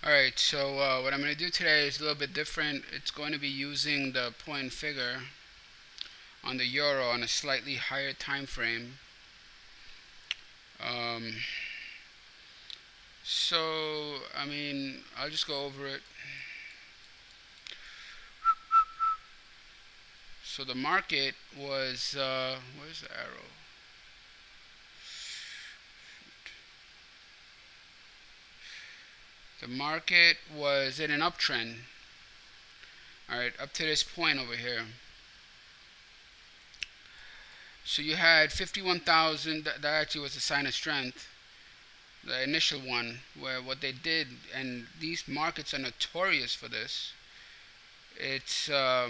Alright, so what I'm going to do today is a little bit different. It's going to be using the point figure on the euro on a slightly higher time frame. Um, I'll just go over it. So the market was, where's the arrow? The market was in an uptrend. Alright, up to this point over here. So you had 51,000, that actually was a sign of strength, the initial one, where what they did, and these markets are notorious for this, it's, they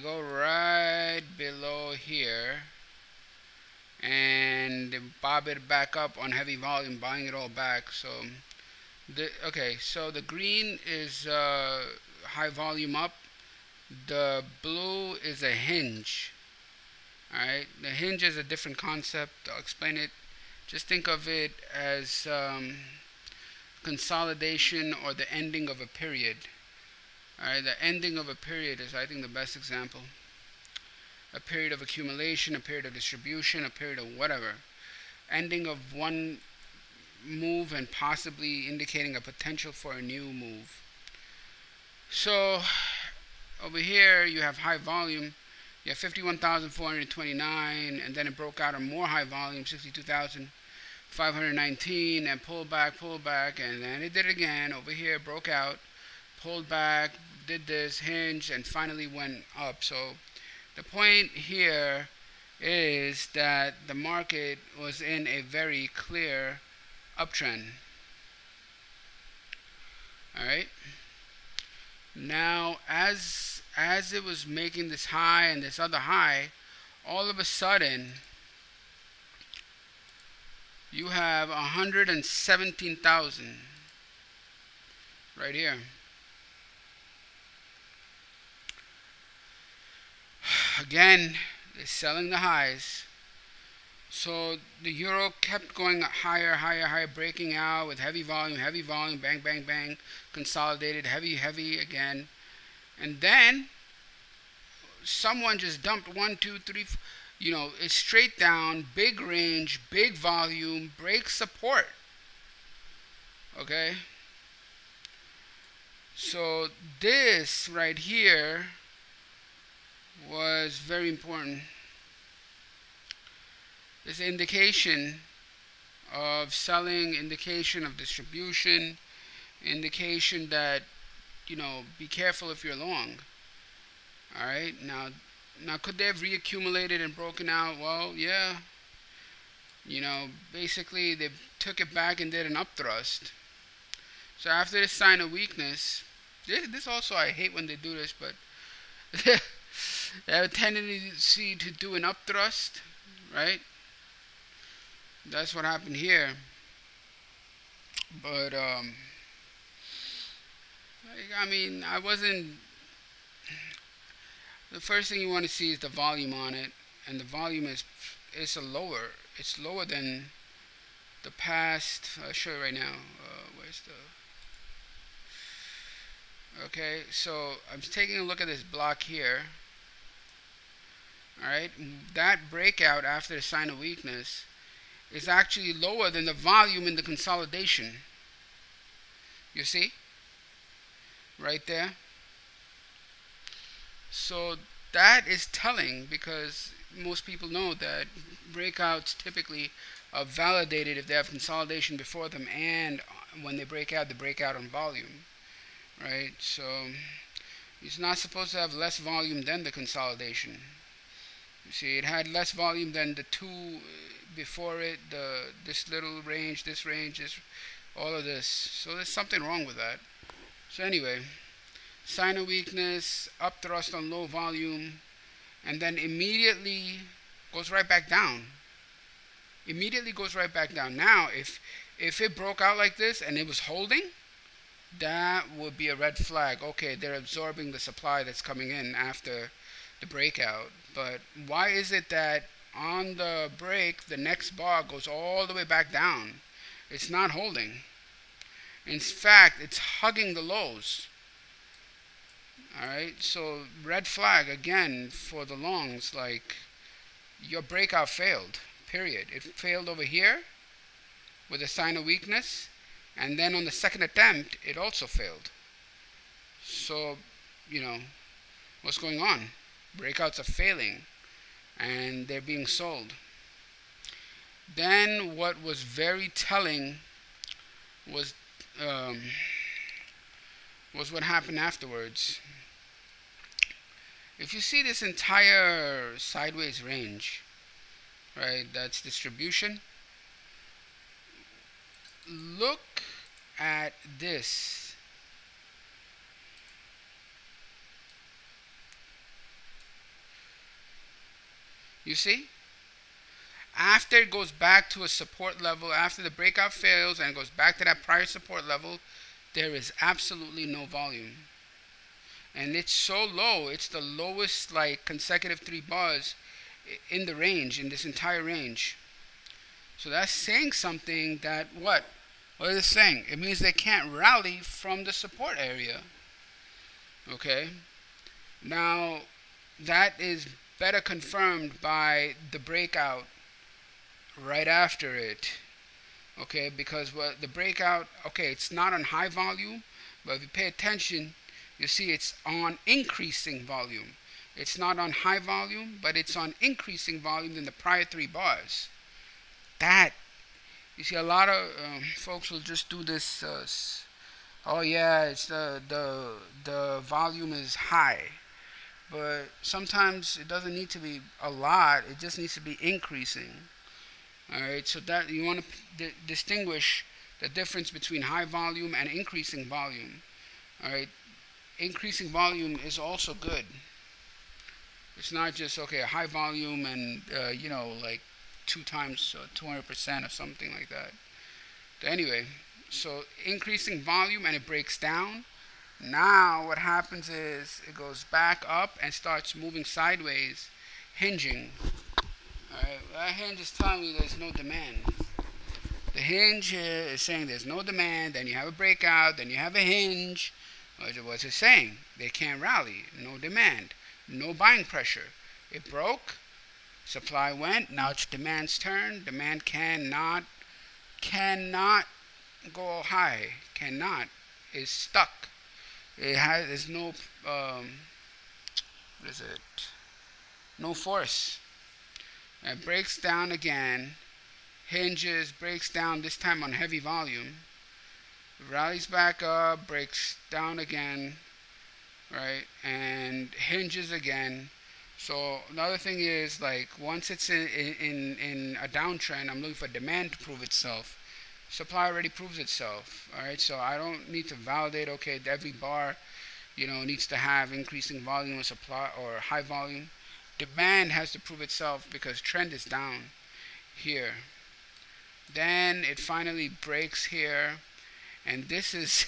go right below here, and they bob it back up on heavy volume, buying it all back. So, so the green is high volume up, the blue is a hinge. Alright, the hinge is a different concept. I'll explain it. Just think of it as consolidation or the ending of a period. Alright, the ending of a period is, I think, the best example. A period of accumulation, a period of distribution, a period of whatever. Ending of one move and possibly indicating a potential for a new move. So over here you have high volume. You have 51,429, and then it broke out on more high volume, 62,519, and pulled back, and then it did it again. Over here, broke out, pulled back, did this, hinged, and finally went up. So the point here is that the market was in a very clear uptrend. Alright. Now, as it was making this high and this other high, all of a sudden you have 117,000 right here. Again, they're selling the highs. So the euro kept going higher, breaking out with heavy volume, bang, bang, bang, consolidated, heavy again. And then someone just dumped 1, 2, 3, it's straight down, big range, big volume, break support. Okay? So this right here was very important. This indication of selling, indication of distribution, indication that, be careful if you're long. Alright, now could they have reaccumulated and broken out? Well, yeah. Basically they took it back and did an upthrust. So after this sign of weakness, this also, I hate when they do this, but they have a tendency to do an upthrust, right? That's what happened here. But I wasn't. The first thing you want to see is the volume on it, and the volume is lower. It's lower than the past. I'll show you right now. Where's the? Okay, so I'm taking a look at this block here. Alright, that breakout after the sign of weakness is actually lower than the volume in the consolidation. You see? Right there. So that is telling, because most people know that breakouts typically are validated if they have consolidation before them, and when they break out on volume. Right? So it's not supposed to have less volume than the consolidation. You see, it had less volume than the two before it, this little range, this all of this. So there's something wrong with that. So anyway, sign of weakness, up thrust on low volume, and then immediately goes right back down. Now, if it broke out like this and it was holding, that would be a red flag. Okay, they're absorbing the supply that's coming in after the breakout. But why is it that on the break the next bar goes all the way back down? It's not holding. In fact, it's hugging the lows. All right, so red flag again for the longs. Like, your breakout failed. Period. It failed over here with a sign of weakness, and then on the second attempt, it also failed. So, you know, what's going on? Breakouts are failing, and they're being sold. Then, what was very telling was um, was what happened afterwards. If you see this entire sideways range, right, that's distribution, look at this. You see? After it goes back to a support level, after the breakout fails and goes back to that prior support level, there is absolutely no volume. And it's so low, it's the lowest like consecutive 3 bars in the range, in this entire range. So that's saying something that what? What is it saying? It means they can't rally from the support area. Okay? Now, that is better confirmed by the breakout right after it. Okay, because what the breakout, okay, it's not on high volume, but if you pay attention, you see it's on increasing volume. It's not on high volume, but it's on increasing volume than the prior 3 bars. That, you see, a lot of folks will just do this. Oh yeah, it's the volume is high, but sometimes it doesn't need to be a lot. It just needs to be increasing. All right, so that you want to distinguish the difference between high volume and increasing volume. All right, increasing volume is also good. It's not just okay a high volume and like 2 times 200% or something like that. But anyway, so increasing volume and it breaks down. Now what happens is it goes back up and starts moving sideways, hinging. Alright, that hinge is telling me there's no demand. The hinge here is saying there's no demand, then you have a breakout, then you have a hinge. What's it saying? They can't rally, no demand, no buying pressure. It broke, supply went, now it's demand's turn. Demand cannot go high, cannot, is stuck. There's no, what is it? No force. It breaks down again, hinges, breaks down, this time on heavy volume, rallies back up, breaks down again, right, and hinges again. So another thing is, like, once it's in a downtrend, I'm looking for demand to prove itself. Supply already proves itself. All right, so I don't need to validate. Okay, every bar, needs to have increasing volume or supply or high volume. Demand has to prove itself because trend is down here. Then it finally breaks here, and this is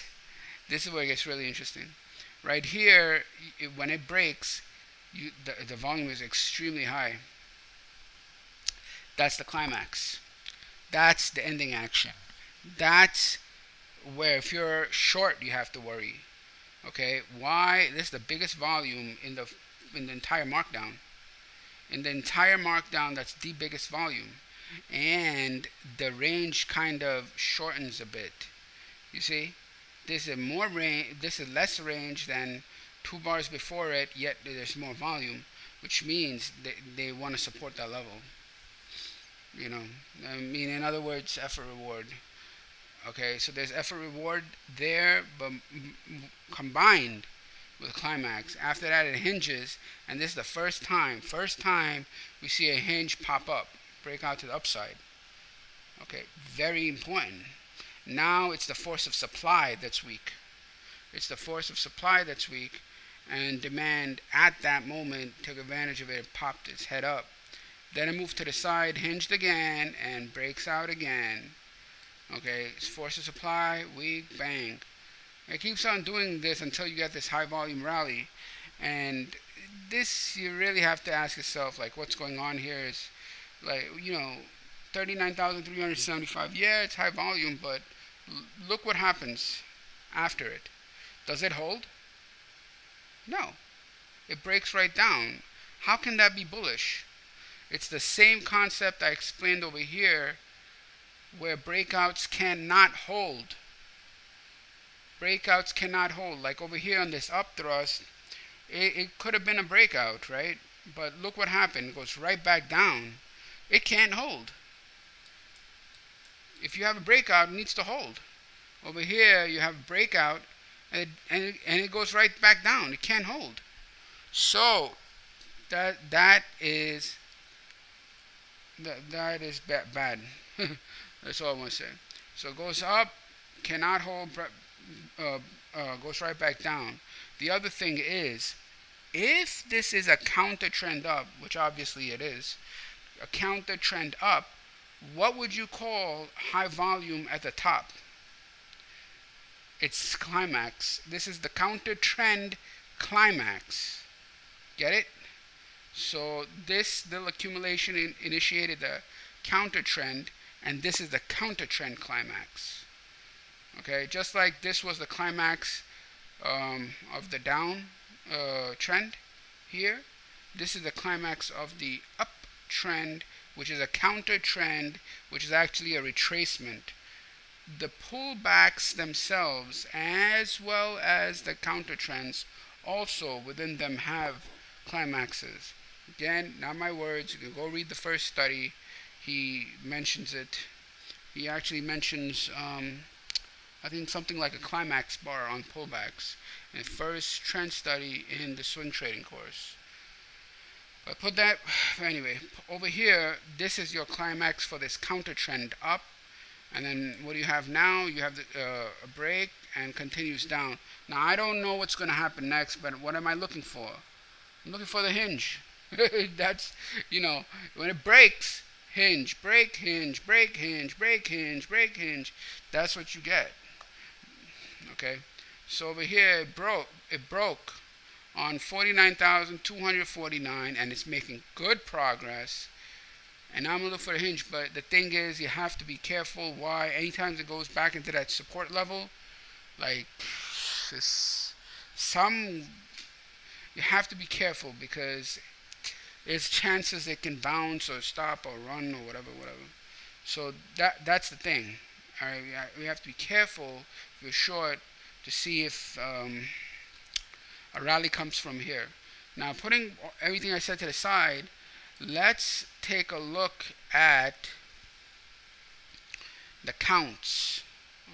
where it gets really interesting. Right here, when it breaks, the volume is extremely high. That's the climax. That's the ending action. That's where if you're short, you have to worry. Okay, why? This is the biggest volume in the entire markdown. In the entire markdown, that's the biggest volume, and the range kind of shortens a bit. You see, this is more range. This is less range than 2 bars before it. Yet there's more volume, which means they want to support that level. I mean, in other words, effort reward. Okay, so there's effort reward there, but combined with climax. After that, it hinges, and this is the first time we see a hinge pop up, break out to the upside. Okay, very important. Now it's the force of supply that's weak. It's the force of supply that's weak, and demand at that moment took advantage of it, popped its head up. Then it moved to the side, hinged again, and breaks out again. Okay, it's force of supply, weak, bang. It keeps on doing this until you get this high volume rally. And this, you really have to ask yourself, like, what's going on here is, like, 39,375. Yeah, it's high volume, but Look what happens after it. Does it hold? No. It breaks right down. How can that be bullish? It's the same concept I explained over here where breakouts cannot hold. Breakouts cannot hold. Like over here on this up thrust, it could have been a breakout, right? But look what happened. It goes right back down. It can't hold. If you have a breakout, it needs to hold. Over here, you have a breakout, and it goes right back down. It can't hold. So that is bad. That's all I want to say. So it goes up, cannot hold, goes right back down. The other thing is, if this is a counter trend up, which obviously it is, a counter trend up, what would you call high volume at the top? It's climax. This is the counter trend climax. Get it? So this little accumulation initiated the counter trend, and this is the counter trend climax. Okay, just like this was the climax of the down trend here, this is the climax of the uptrend, which is a counter trend, which is actually a retracement. The pullbacks themselves, as well as the counter trends, also within them have climaxes. Again, not my words. You can go read the first study. He mentions it. He actually mentions, I think, something like a climax bar on pullbacks in the first trend study in the swing trading course. But put that, anyway, over here, this is your climax for this counter trend up. And then what do you have now? You have a break and continues down. Now, I don't know what's going to happen next, but what am I looking for? I'm looking for the hinge. That's, when it breaks, hinge, break, hinge, break, hinge, break, hinge, break, hinge. That's what you get. Okay? So over here, it broke on 49,249, and it's making good progress. And now I'm going to look for a hinge, but the thing is, you have to be careful. Why? Anytime it goes back into that support level, like you have to be careful, because there's chances it can bounce or stop or run or whatever. So that's the thing. All right, we have to be careful if you're short to see if a rally comes from here. Now, putting everything I said to the side, let's take a look at the counts.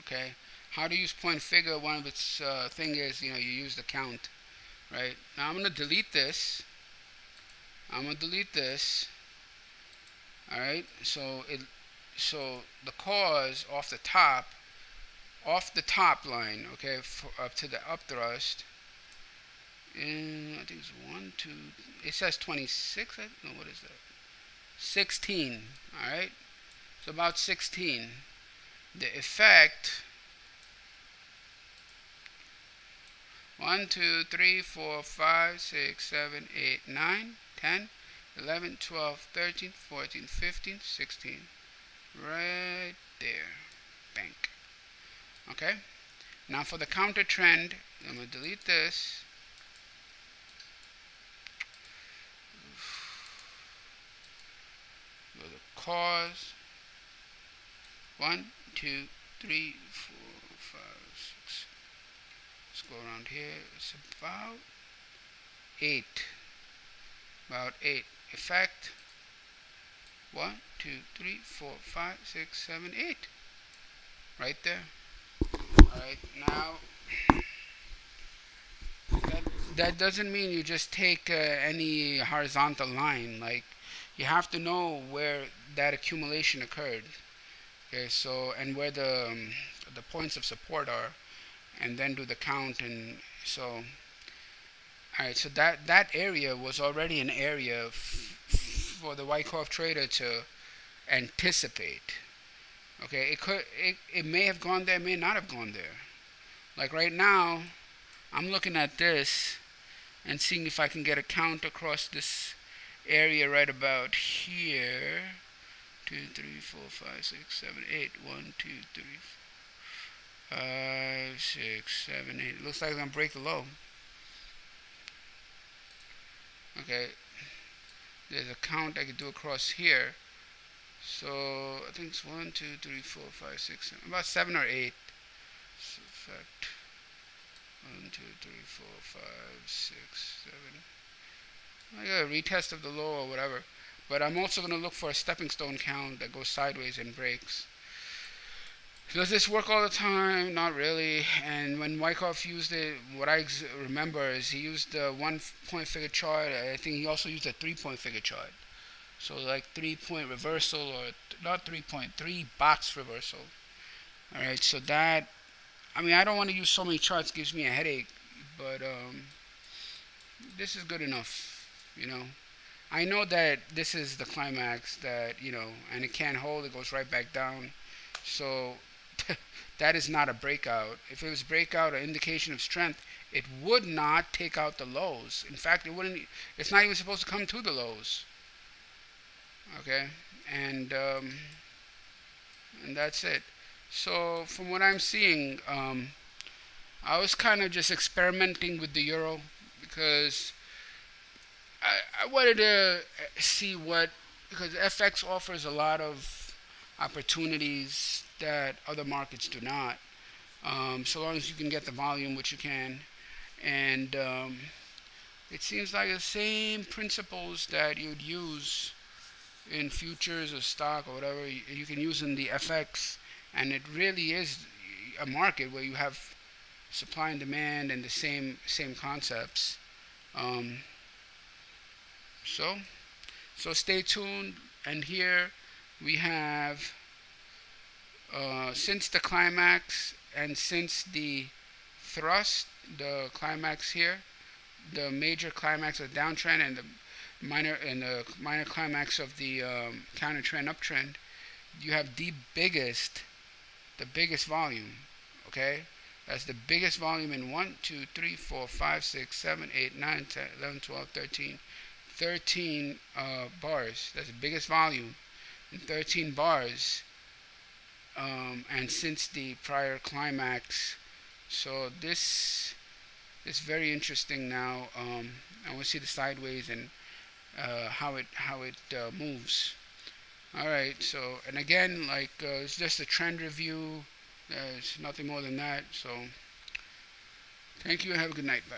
Okay, how to use point figure? One of its thing is, you use the count, right? Now I'm going to delete this. All right. So the cause off the top line, okay, up to the up thrust. And I think it's 1, 2. It says 26. No, what is that? 16. All right. So about 16. The effect. 1, 2, 3, 4, 5, 6, 7, 8, 9, 10, 11, 12, 13, 14, 15, 16. Right there. Bank. Okay. Now for the counter trend, I'm going to delete this. Go to cause. 1, 2, 3, 4, 5, 6. Let's go around here. It's about 8. About 8. Effect. 1, 2, 3, 4, 5, 6, 7, 8. Right there. Alright, now that doesn't mean you just take any horizontal line. Like, you have to know where that accumulation occurred. Okay, so, and where the points of support are, and then do the count. And so, alright, so that area was already an area for the Wyckoff trader to anticipate. Okay, it may have gone there, may not have gone there. Like right now, I'm looking at this and seeing if I can get a count across this area right about here. 2, 3, 4, 5, 6, 7, 8. 1, 2, 3. 5, 6, 7, 8. It looks like it's gonna break the low. Okay, there's a count I could do across here. So I think it's 1, 2, 3, 4, 5, 6, 7. About 7 or 8. So fact, 1, 2, 3, 4, 5, 6, 7. I got a retest of the low or whatever. But I'm also going to look for a stepping stone count that goes sideways and breaks. Does this work all the time? Not really. And when Wyckoff used it, what I remember is he used a 1 point figure chart. I think he also used a 3 point figure chart. So like 3 point reversal, or not 3 point, 3 box reversal. All right. So that, I mean, I don't want to use so many charts. It gives me a headache. But this is good enough. You know. I know that this is the climax, that, and it can't hold. It goes right back down. So that is not a breakout. If it was breakout or indication of strength, it would not take out the lows. In fact, it wouldn't. It's not even supposed to come to the lows. Okay, and and that's it. So from what I'm seeing, I was kind of just experimenting with the euro because I wanted to see what, because FX offers a lot of opportunities that other markets do not. So long as you can get the volume, which you can, and it seems like the same principles that you'd use in futures or stock or whatever you can use in the FX, and it really is a market where you have supply and demand and the same concepts. Um, so so stay tuned. And here we have, since the climax and since the thrust, the climax here, the major climax of the downtrend, and the minor climax of the counter trend uptrend, you have the biggest volume. Okay, that's the biggest volume in 1, 2, 3, 4, 5, 6, 7, 8, 9, 10, 11, 12, 13 bars. That's the biggest volume in 13 bars. And since the prior climax, so this is very interesting now. I want to see the sideways and how it moves. All right. So, and again, like, it's just a trend review. It's nothing more than that. So thank you and have a good night. Bye.